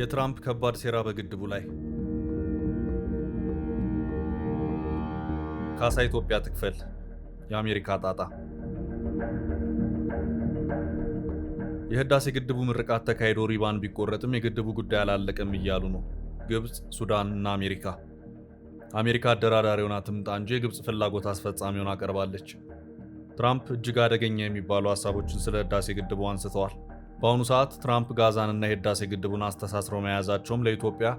የትራምፕ ከባድ ሴራ በግድቡ ላይ ካሳ ኢትዮጵያ ትክፈል፣ የአሜሪካ ጣጣ። የህዳሴ ግድቡ ምርቃት ተካሂዶ ሪባን ቢቆረጥም የግድቡ ጉዳይ አላለቀም እያሉ ነው ግብጽ፣ ሱዳን እና አሜሪካ። አሜሪካ አደራዳሪውን አትምጣ እንጂ የግብጽ ፍላጎት አስፈጻሚውን አቀርባለች። ትራምፕ እጅግ አደገኛ የሚባሉ ሀሳቦችን ስለ ህዳሴ ግድቡ አንስተዋል። በአሁኑ ሰዓት ትራምፕ ጋዛንና የህዳሴ ግድቡን አስተሳስረው መያዛቸውም ለኢትዮጵያ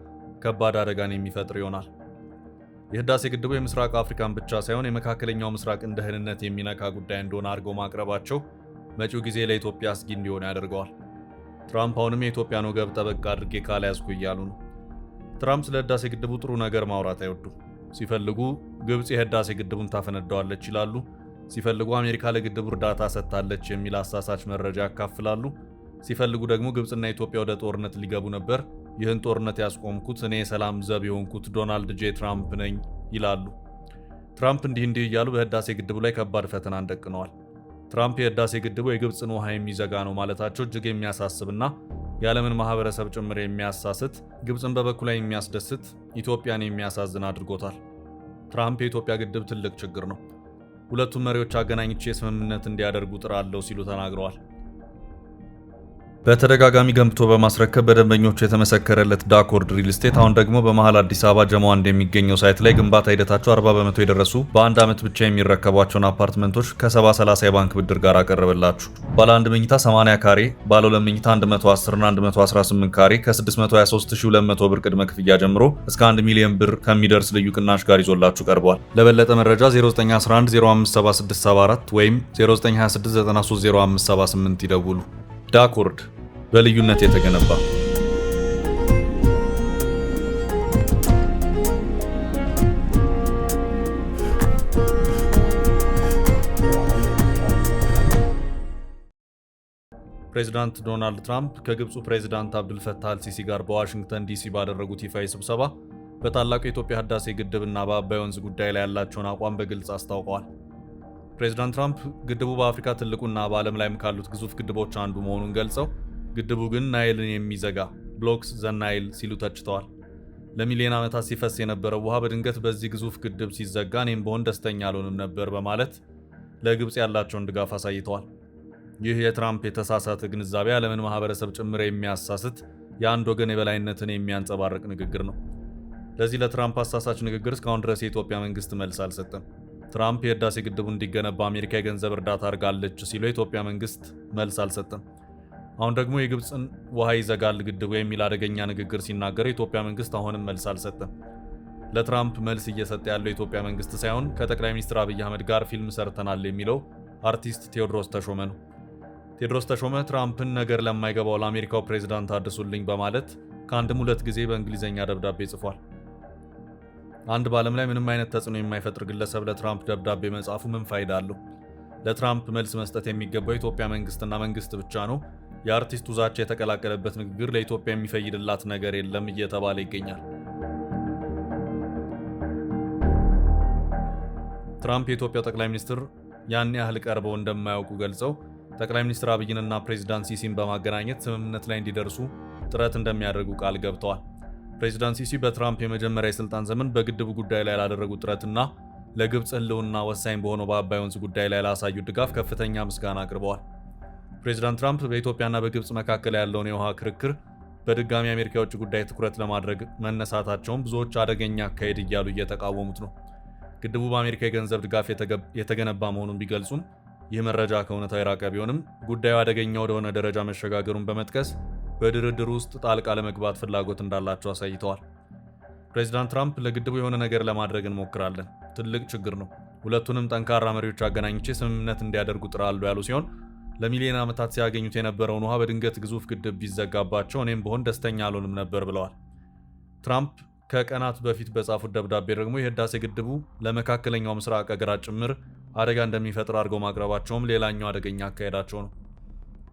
ከባድ አደጋን የሚፈጥር ይሆናል። የህዳሴ ግድቡ የምስራቅ አፍሪካን ብቻ ሳይሆን የመካከለኛው ምስራቅን ደህንነት የሚነካ ጉዳይ እንደሆነ አድርገው ማቅረባቸው መጪው ጊዜ ለኢትዮጵያ አስጊ እንዲሆን ያደርገዋል። ትራምፕ አሁንም የኢትዮጵያን ወገብ ጠበቅ አድርጌ ካልያዝኩ እያሉ ነው። ትራምፕ ስለ ህዳሴ ግድቡ ጥሩ ነገር ማውራት አይወዱም። ሲፈልጉ ግብጽ የህዳሴ ግድቡን ታፈነዳዋለች ይላሉ። ሲፈልጉ አሜሪካ ለግድቡ እርዳታ ሰጥታለች የሚል አሳሳች መረጃ ያካፍላሉ። ሲፈልጉ ደግሞ ግብጽና ኢትዮጵያ ወደ ጦርነት ሊገቡ ነበር፣ ይህን ጦርነት ያስቆምኩት እኔ የሰላም ዘብ የሆንኩት ዶናልድ ጄ ትራምፕ ነኝ ይላሉ። ትራምፕ እንዲህ እያሉ በህዳሴ ግድቡ ላይ ከባድ ፈተናን ደቅነዋል። ትራምፕ የህዳሴ ግድቡ የግብጽን ውሃ የሚዘጋ ነው ማለታቸው እጅግ የሚያሳስብና የዓለምን ማህበረሰብ ጭምር የሚያሳስት፣ ግብጽን በበኩሏ የሚያስደስት፣ ኢትዮጵያን የሚያሳዝን አድርጎታል። ትራምፕ የኢትዮጵያ ግድብ ትልቅ ችግር ነው፣ ሁለቱም መሪዎች አገናኝቼ ስምምነት እንዲያደርጉ ጥራለሁ ሲሉ ተናግረዋል። በተደጋጋሚ ገንብቶ በማስረከብ በደንበኞቹ የተመሰከረለት ዳኮርድ ሪል ስቴት አሁን ደግሞ በመሃል አዲስ አበባ ጀማ እንደሚገኘው ሳይት ላይ ግንባታ ሂደታቸው 40 በመቶ የደረሱ በአንድ ዓመት ብቻ የሚረከቧቸውን አፓርትመንቶች ከ70/30 የባንክ ብድር ጋር አቀረበላችሁ። ባለ 1 መኝታ 80 ካሬ፣ ባለ 2 መኝታ 110 እና 118 ካሬ ከ623200 ብር ቅድመ ክፍያ ጀምሮ እስከ 1 ሚሊዮን ብር ከሚደርስ ልዩ ቅናሽ ጋር ይዞላችሁ ቀርቧል። ለበለጠ መረጃ 0911057674 ወይም 0926930578 ይደውሉ። ዳኮርድ በልዩነት የተገነባ ፕሬዚዳንት ዶናልድ ትራምፕ ከግብፁ ፕሬዚዳንት አብዱልፈታህ አልሲሲ ጋር በዋሽንግተን ዲሲ ባደረጉት ይፋዊ ስብሰባ በታላቁ የኢትዮጵያ ህዳሴ ግድብና በአባይ ወንዝ ጉዳይ ላይ ያላቸውን አቋም በግልጽ አስታውቀዋል። ፕሬዚዳንት ትራምፕ ግድቡ በአፍሪካ ትልቁና በዓለም ላይም ካሉት ግዙፍ ግድቦች አንዱ መሆኑን ገልጸው ግድቡ ግን ናይልን የሚዘጋ ብሎክስ ዘ ናይል ሲሉ ተችተዋል። ለሚሊዮን ዓመታት ሲፈስ የነበረው ውሃ በድንገት በዚህ ግዙፍ ግድብ ሲዘጋ እኔም በሆን ደስተኛ አልሆንም ነበር በማለት ለግብጽ ያላቸውን ድጋፍ አሳይተዋል። ይህ የትራምፕ የተሳሳተ ግንዛቤ ዓለምን ማህበረሰብ ጭምር የሚያሳስት የአንድ ወገን የበላይነትን የሚያንጸባርቅ ንግግር ነው። ለዚህ ለትራምፕ አሳሳች ንግግር እስካሁን ድረስ የኢትዮጵያ መንግስት መልስ አልሰጠም። ትራምፕ የህዳሴ ግድቡ እንዲገነባ አሜሪካ የገንዘብ እርዳታ አድርጋለች ሲሉ የኢትዮጵያ መንግስት መልስ አልሰጠም። አሁን ደግሞ የግብፅን ውሃ ይዘጋል ግድቡ የሚል አደገኛ ንግግር ሲናገር የኢትዮጵያ መንግስት አሁንም መልስ አልሰጠም። ለትራምፕ መልስ እየሰጠ ያለው የኢትዮጵያ መንግስት ሳይሆን ከጠቅላይ ሚኒስትር አብይ አህመድ ጋር ፊልም ሰርተናል የሚለው አርቲስት ቴዎድሮስ ተሾመ ነው። ቴዎድሮስ ተሾመ ትራምፕን ነገር ለማይገባው ለአሜሪካው ፕሬዝዳንት አድርሱልኝ በማለት ከአንድም ሁለት ጊዜ በእንግሊዝኛ ደብዳቤ ጽፏል። አንድ በዓለም ላይ ምንም አይነት ተጽዕኖ የማይፈጥር ግለሰብ ለትራምፕ ደብዳቤ መጻፉ ምን ፋይዳ አለው? ለትራምፕ መልስ መስጠት የሚገባው የኢትዮጵያ መንግስትና መንግስት ብቻ ነው። የአርቲስቱ ዛቻ የተቀላቀለበት ንግግር ለኢትዮጵያ የሚፈይድላት ነገር የለም እየተባለ ይገኛል። ትራምፕ የኢትዮጵያው ጠቅላይ ሚኒስትር ያን ያህል ቀርበው እንደማያውቁ ገልጸው ጠቅላይ ሚኒስትር አብይንና ፕሬዚዳንት ሲሲን በማገናኘት ስምምነት ላይ እንዲደርሱ ጥረት እንደሚያደርጉ ቃል ገብተዋል። ፕሬዚዳንት ሲሲ በትራምፕ የመጀመሪያ የስልጣን ዘመን በግድቡ ጉዳይ ላይ ላደረጉት ጥረትና ለግብጽ ህልውና ወሳኝ በሆነው በአባይ ወንዝ ጉዳይ ላይ ላሳዩ ድጋፍ ከፍተኛ ምስጋና አቅርበዋል። ፕሬዚዳንት ትራምፕ በኢትዮጵያና በግብጽ መካከል ያለውን የውሃ ክርክር በድጋሚ የአሜሪካ የውጭ ጉዳይ ትኩረት ለማድረግ መነሳታቸውን ብዙዎች አደገኛ አካሄድ እያሉ እየተቃወሙት ነው። ግድቡ በአሜሪካ የገንዘብ ድጋፍ የተገነባ መሆኑን ቢገልጹም ይህ መረጃ ከእውነታው የራቀ ቢሆንም ጉዳዩ አደገኛ ወደሆነ ደረጃ መሸጋገሩን በመጥቀስ በድርድር ውስጥ ጣልቃ ለመግባት ፍላጎት እንዳላቸው አሳይተዋል። ፕሬዚዳንት ትራምፕ ለግድቡ የሆነ ነገር ለማድረግ እንሞክራለን፣ ትልቅ ችግር ነው፣ ሁለቱንም ጠንካራ መሪዎች አገናኝቼ ስምምነት እንዲያደርጉ ጥራለሁ ያሉ ሲሆን ለሚሊዮን ዓመታት ሲያገኙት የነበረውን ውሃ በድንገት ግዙፍ ግድብ ቢዘጋባቸው እኔም በሆን ደስተኛ አልሆንም ነበር ብለዋል። ትራምፕ ከቀናት በፊት በጻፉት ደብዳቤ ደግሞ የህዳሴ ግድቡ ለመካከለኛው ምስራቅ ሀገራት ጭምር አደጋ እንደሚፈጥር አድርገው ማቅረባቸውም ሌላኛው አደገኛ አካሄዳቸው ነው።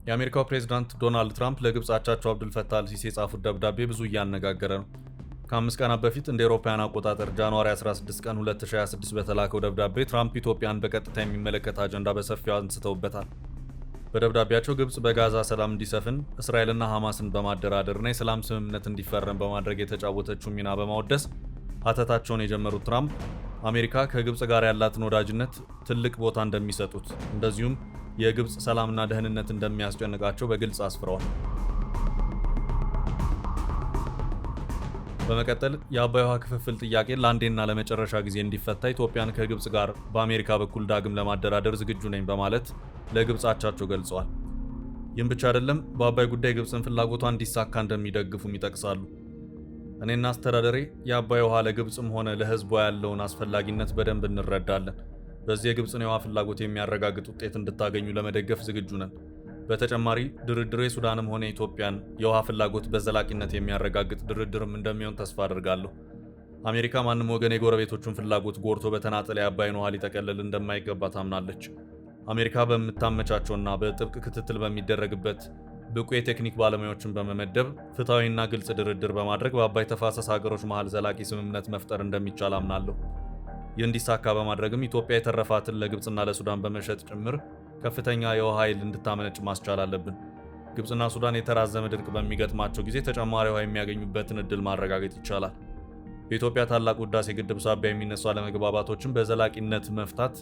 የአሜሪካው ፕሬዝዳንት ዶናልድ ትራምፕ ለግብጽ አቻቸው አብዱልፈታህ አልሲሲ የጻፉት ደብዳቤ ብዙ እያነጋገረ ነው። ከ5 ቀናት በፊት እንደ አውሮፓውያን አቆጣጠር ጃንዋሪ 16 ቀን 2026 በተላከው ደብዳቤ ትራምፕ ኢትዮጵያን በቀጥታ የሚመለከት አጀንዳ በሰፊው አንስተውበታል። በደብዳቤያቸው ግብጽ በጋዛ ሰላም እንዲሰፍን እስራኤልና ሐማስን በማደራደርና የሰላም ስምምነት እንዲፈረም በማድረግ የተጫወተችው ሚና በማወደስ ሀተታቸውን የጀመሩት ትራምፕ አሜሪካ ከግብጽ ጋር ያላትን ወዳጅነት ትልቅ ቦታ እንደሚሰጡት እንደዚሁም የግብጽ ሰላምና ደህንነት እንደሚያስጨንቃቸው በግልጽ አስፍረዋል። በመቀጠል የአባይ ውሃ ክፍፍል ጥያቄን ለአንዴና ለመጨረሻ ጊዜ እንዲፈታ ኢትዮጵያን ከግብጽ ጋር በአሜሪካ በኩል ዳግም ለማደራደር ዝግጁ ነኝ በማለት ለግብጽ አቻቸው ገልጸዋል። ይህም ብቻ አይደለም፣ በአባይ ጉዳይ ግብጽን ፍላጎቷ እንዲሳካ እንደሚደግፉም ይጠቅሳሉ። እኔና አስተዳደሬ የአባይ ውሃ ለግብጽም ሆነ ለሕዝቧ ያለውን አስፈላጊነት በደንብ እንረዳለን። በዚህ የግብጽን የውሃ ፍላጎት የሚያረጋግጥ ውጤት እንድታገኙ ለመደገፍ ዝግጁ ነን። በተጨማሪ ድርድሩ የሱዳንም ሆነ የኢትዮጵያን የውሃ ፍላጎት በዘላቂነት የሚያረጋግጥ ድርድርም እንደሚሆን ተስፋ አድርጋለሁ። አሜሪካ ማንም ወገን የጎረቤቶቹን ፍላጎት ጎርቶ በተናጠል የአባይን ውሃ ሊጠቀልል እንደማይገባ ታምናለች። አሜሪካ በምታመቻቸውና በጥብቅ ክትትል በሚደረግበት ብቁ የቴክኒክ ባለሙያዎችን በመመደብ ፍትሐዊና ግልጽ ድርድር በማድረግ በአባይ ተፋሰስ ሀገሮች መሃል ዘላቂ ስምምነት መፍጠር እንደሚቻል አምናለሁ። ይህ እንዲሳካ በማድረግም ኢትዮጵያ የተረፋትን ለግብጽና ለሱዳን በመሸጥ ጭምር ከፍተኛ የውሃ ኃይል እንድታመነጭ ማስቻል አለብን። ግብጽና ሱዳን የተራዘመ ድርቅ በሚገጥማቸው ጊዜ ተጨማሪ ውሃ የሚያገኙበትን እድል ማረጋገጥ ይቻላል። በኢትዮጵያ ታላቁ ህዳሴ ግድብ ሳቢያ የሚነሱ አለመግባባቶችን በዘላቂነት መፍታት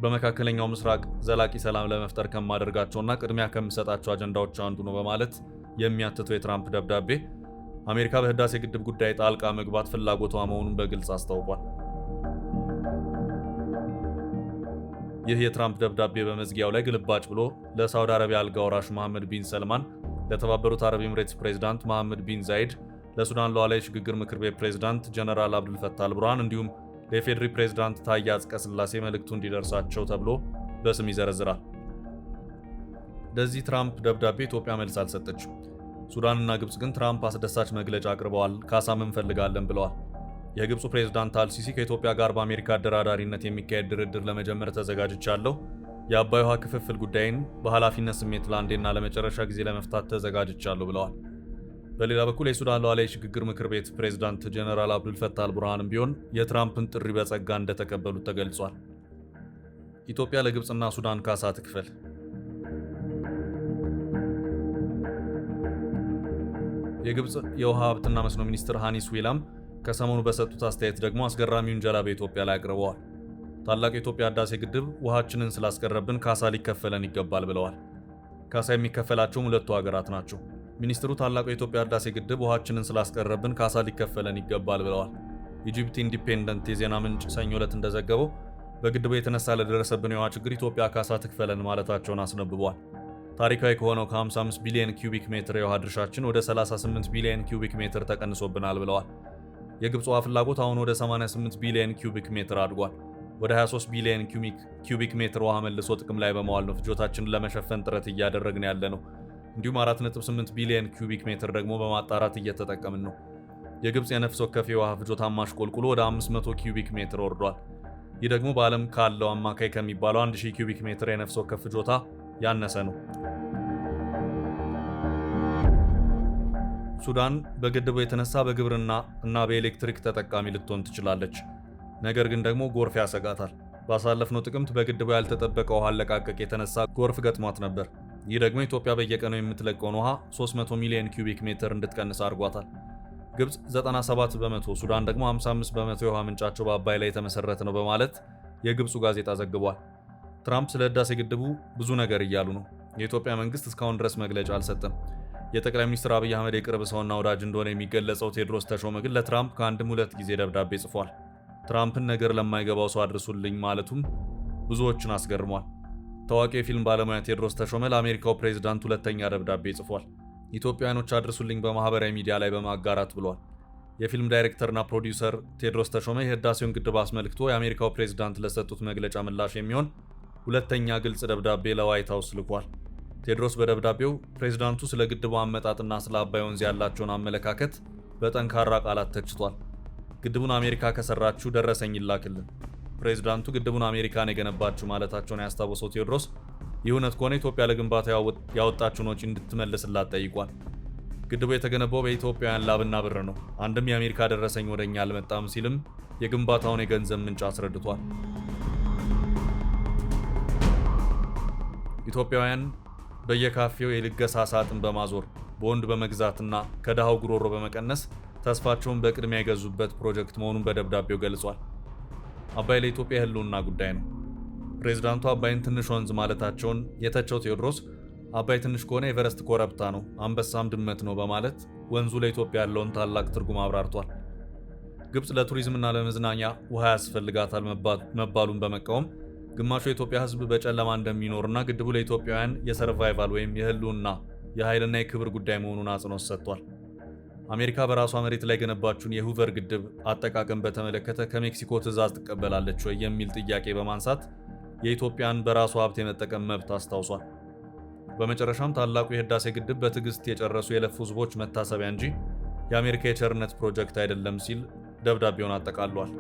በመካከለኛው ምስራቅ ዘላቂ ሰላም ለመፍጠር ከማደርጋቸውና ቅድሚያ ከምሰጣቸው አጀንዳዎች አንዱ ነው በማለት የሚያትተው የትራምፕ ደብዳቤ አሜሪካ በህዳሴ ግድብ ጉዳይ ጣልቃ መግባት ፍላጎቷ መሆኑን በግልጽ አስታውቋል። ይህ የትራምፕ ደብዳቤ በመዝጊያው ላይ ግልባጭ ብሎ ለሳውዲ አረቢያ አልጋ ወራሽ መሐመድ ቢን ሰልማን፣ ለተባበሩት አረብ ኤምሬትስ ፕሬዝዳንት መሐመድ ቢን ዛይድ፣ ለሱዳን ሉዓላዊ ሽግግር ምክር ቤት ፕሬዝዳንት ጀነራል አብዱልፈታህ አልቡርሃን እንዲሁም ለፌዴሪ ፕሬዝዳንት ታዬ አጽቀሥላሴ መልእክቱ እንዲደርሳቸው ተብሎ በስም ይዘረዝራል። ለዚህ ትራምፕ ደብዳቤ ኢትዮጵያ መልስ አልሰጠችም። ሱዳንና ግብጽ ግን ትራምፕ አስደሳች መግለጫ አቅርበዋል፣ ካሳም እንፈልጋለን ብለዋል። የግብፁ ፕሬዝዳንት አልሲሲ ከኢትዮጵያ ጋር በአሜሪካ አደራዳሪነት የሚካሄድ ድርድር ለመጀመር ተዘጋጅቻለሁ፣ የአባይ ውሃ ክፍፍል ጉዳይን በኃላፊነት ስሜት ለአንዴና ለመጨረሻ ጊዜ ለመፍታት ተዘጋጅቻለሁ ብለዋል። በሌላ በኩል የሱዳን ሉዓላዊ ሽግግር ምክር ቤት ፕሬዝዳንት ጀነራል አብዱልፈታህ አልቡርሃንም ቢሆን የትራምፕን ጥሪ በጸጋ እንደተቀበሉት ተገልጿል። ኢትዮጵያ ለግብጽና ሱዳን ካሳ ትክፈል። የግብጽ የውሃ ሀብትና መስኖ ሚኒስትር ሃኒስ ዊላም ከሰሞኑ በሰጡት አስተያየት ደግሞ አስገራሚ ውንጀላ በኢትዮጵያ ላይ አቅርበዋል። ታላቁ የኢትዮጵያ ህዳሴ ግድብ ውሃችንን ስላስቀረብን ካሳ ሊከፈለን ይገባል ብለዋል። ካሳ የሚከፈላቸውም ሁለቱ ሀገራት ናቸው። ሚኒስትሩ ታላቁ የኢትዮጵያ ህዳሴ ግድብ ውሃችንን ስላስቀረብን ካሳ ሊከፈለን ይገባል ብለዋል። ኢጂፕት ኢንዲፔንደንት የዜና ምንጭ ሰኞ ዕለት እንደዘገበው በግድቡ የተነሳ ለደረሰብን የውሃ ችግር ኢትዮጵያ ካሳ ትክፈለን ማለታቸውን አስነብቧል። ታሪካዊ ከሆነው ከ55 ቢሊዮን ኪዩቢክ ሜትር የውሃ ድርሻችን ወደ 38 ቢሊዮን ኪዩቢክ ሜትር ተቀንሶብናል ብለዋል። የግብፅ ውሃ ፍላጎት አሁን ወደ 88 ቢሊዮን ኪዩቢክ ሜትር አድጓል። ወደ 23 ቢሊዮን ኪዩቢክ ሜትር ውሃ መልሶ ጥቅም ላይ በመዋል ነው ፍጆታችንን ለመሸፈን ጥረት እያደረግን ያለ ነው። እንዲሁም 4.8 ቢሊዮን ኪዩቢክ ሜትር ደግሞ በማጣራት እየተጠቀምን ነው። የግብፅ የነፍስ ወከፍ የውሃ ፍጆታ ማሽቆልቁሎ ወደ 500 ኪዩቢክ ሜትር ወርዷል። ይህ ደግሞ በዓለም ካለው አማካይ ከሚባለው 1000 ኪዩቢክ ሜትር የነፍስ ወከፍ ፍጆታ ያነሰ ነው። ሱዳን በግድቡ የተነሳ በግብርና እና በኤሌክትሪክ ተጠቃሚ ልትሆን ትችላለች። ነገር ግን ደግሞ ጎርፍ ያሰጋታል። ባሳለፍነው ጥቅምት በግድቡ ያልተጠበቀ ውሃ አለቃቀቅ የተነሳ ጎርፍ ገጥሟት ነበር። ይህ ደግሞ ኢትዮጵያ በየቀኑ የምትለቀውን ውሃ 300 ሚሊዮን ኪዩቢክ ሜትር እንድትቀንስ አድርጓታል። ግብጽ 97 በመቶ፣ ሱዳን ደግሞ 55 በመቶ የውሃ ምንጫቸው በአባይ ላይ የተመሰረተ ነው በማለት የግብፁ ጋዜጣ ዘግቧል። ትራምፕ ስለ ህዳሴ ግድቡ ብዙ ነገር እያሉ ነው። የኢትዮጵያ መንግስት እስካሁን ድረስ መግለጫ አልሰጠም። የጠቅላይ ሚኒስትር አብይ አህመድ የቅርብ ሰውና ወዳጅ እንደሆነ የሚገለጸው ቴዎድሮስ ተሾመ ግን ለትራምፕ ከአንድም ሁለት ጊዜ ደብዳቤ ጽፏል። ትራምፕን ነገር ለማይገባው ሰው አድርሱልኝ ማለቱም ብዙዎችን አስገርሟል። ታዋቂ የፊልም ባለሙያ ቴዎድሮስ ተሾመ ለአሜሪካው ፕሬዝዳንት ሁለተኛ ደብዳቤ ጽፏል። ኢትዮጵያውያኖች አድርሱልኝ በማህበራዊ ሚዲያ ላይ በማጋራት ብሏል። የፊልም ዳይሬክተርና ፕሮዲውሰር ቴዎድሮስ ተሾመ የህዳሴውን ግድብ አስመልክቶ የአሜሪካው ፕሬዝዳንት ለሰጡት መግለጫ ምላሽ የሚሆን ሁለተኛ ግልጽ ደብዳቤ ለዋይት ሃውስ ልኳል። ቴዎድሮስ በደብዳቤው ፕሬዝዳንቱ ስለ ግድቡ አመጣጥና ስለ አባይ ወንዝ ያላቸውን አመለካከት በጠንካራ ቃላት ተችቷል። ግድቡን አሜሪካ ከሰራችው ደረሰኝ ይላክልን፣ ፕሬዝዳንቱ ግድቡን አሜሪካን የገነባችው ማለታቸውን ያስታወሰው ቴዎድሮስ ይህ እውነት ከሆነ ኢትዮጵያ ለግንባታ ያወጣችውን ወጪ እንድትመልስላት ጠይቋል። ግድቡ የተገነባው በኢትዮጵያውያን ላብና ብር ነው፣ አንድም የአሜሪካ ደረሰኝ ወደኛ አልመጣም ሲልም የግንባታውን የገንዘብ ምንጭ አስረድቷል። ኢትዮጵያውያን በየካፌው የልገሳ ሳጥን በማዞር ቦንድ በመግዛትና ከድሃው ጉሮሮ በመቀነስ ተስፋቸውን በቅድሚያ የገዙበት ፕሮጀክት መሆኑን በደብዳቤው ገልጿል። አባይ ለኢትዮጵያ የህልውና ጉዳይ ነው። ፕሬዝዳንቱ አባይን ትንሽ ወንዝ ማለታቸውን የተቸው ቴዎድሮስ አባይ ትንሽ ከሆነ ኤቨረስት ኮረብታ ነው፣ አንበሳም ድመት ነው በማለት ወንዙ ለኢትዮጵያ ያለውን ታላቅ ትርጉም አብራርቷል። ግብጽ ለቱሪዝምና ለመዝናኛ ውሃ ያስፈልጋታል መባሉን በመቃወም ግማሹ የኢትዮጵያ ህዝብ በጨለማ እንደሚኖርና ግድቡ ለኢትዮጵያውያን የሰርቫይቫል ወይም የህልውና የኃይልና የክብር ጉዳይ መሆኑን አጽንኦት ሰጥቷል። አሜሪካ በራሷ መሬት ላይ ገነባችውን የሁቨር ግድብ አጠቃቀም በተመለከተ ከሜክሲኮ ትዕዛዝ ትቀበላለች ወይ የሚል ጥያቄ በማንሳት የኢትዮጵያን በራሷ ሀብት የመጠቀም መብት አስታውሷል። በመጨረሻም ታላቁ የህዳሴ ግድብ በትዕግስት የጨረሱ የለፉ ህዝቦች መታሰቢያ እንጂ የአሜሪካ የቸርነት ፕሮጀክት አይደለም ሲል ደብዳቤውን አጠቃሏል።